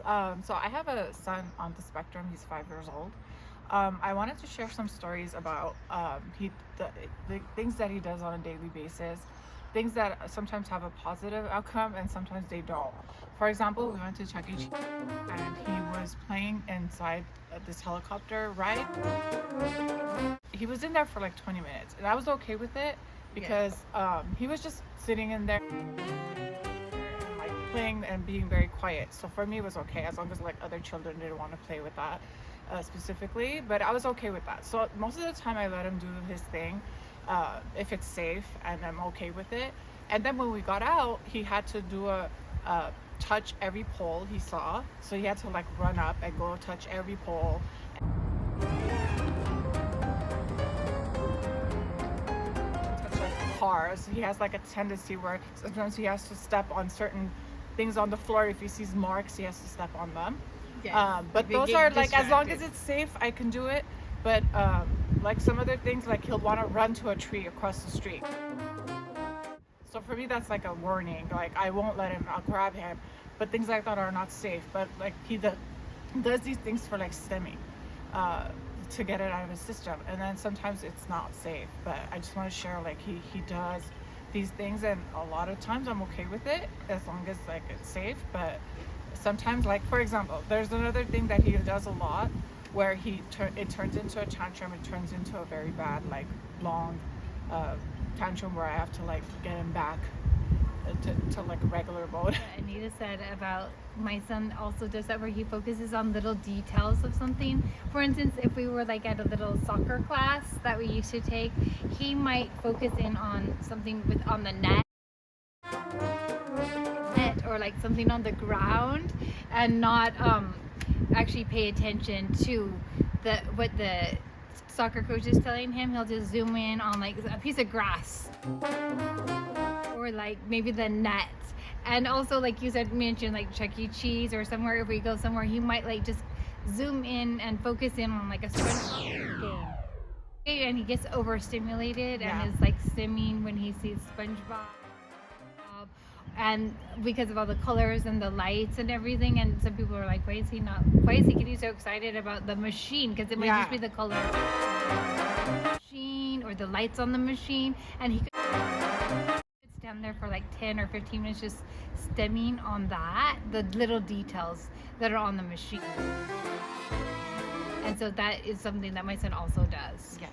So I have a son on the spectrum. He's 5 years old. I wanted to share some stories about the things that he does on a daily basis, things that sometimes have a positive outcome and sometimes they don't. For example, we went to Chuck E. Cheese and he was playing inside this helicopter ride. He was in there for like 20 minutes, and I was okay with it because he was just sitting in there like playing and being very quiet. So for me, it was okay as long as like other children didn't want to play with that specifically. But I was okay with that. So most of the time, I let him do his thing if it's safe and I'm okay with it. And then when we got out, he had to do a touch every pole he saw. So he had to like run up and go touch every pole. Touch like cars. He has like a tendency where sometimes he has to step on certain things on the floor. If he sees marks, he has to step on them. Yes. But those are like, as long as it's safe, I can do it. But like some other things, like he'll want to run to a tree across the street. So for me, that's like a warning. Like I won't let him. I'll grab him. But things like that are not safe. But like he does these things for like stemming, to get it out of his system. And then sometimes it's not safe. But I just want to share like he does these things, and a lot of times I'm okay with it as long as like it's safe. But sometimes, like for example, there's another thing that he does a lot where it turns into a tantrum. It turns into a very bad like long tantrum where I have to like get him back to like a regular mode. Anita said about my son also does that where he focuses on little details of something. For instance, if we were like at a little soccer class that we used to take, he might focus in on something on the net or like something on the ground and not actually pay attention to what the soccer coach is telling him. He'll just zoom in on like a piece of grass or like maybe the net. And also, like you said, mentioned like Chuck E. Cheese or somewhere, if we go somewhere, he might like just zoom in and focus in on like a SpongeBob game. And he gets overstimulated and is like stimming when he sees SpongeBob. And because of all the colors and the lights and everything, and some people are like, why is he getting so excited about the machine? Because it might just be the color of the machine or the lights on the machine, and he could stand there for like 10 or 15 minutes just stemming on the little details that are on the machine. And so that is something that my son also does. Yes.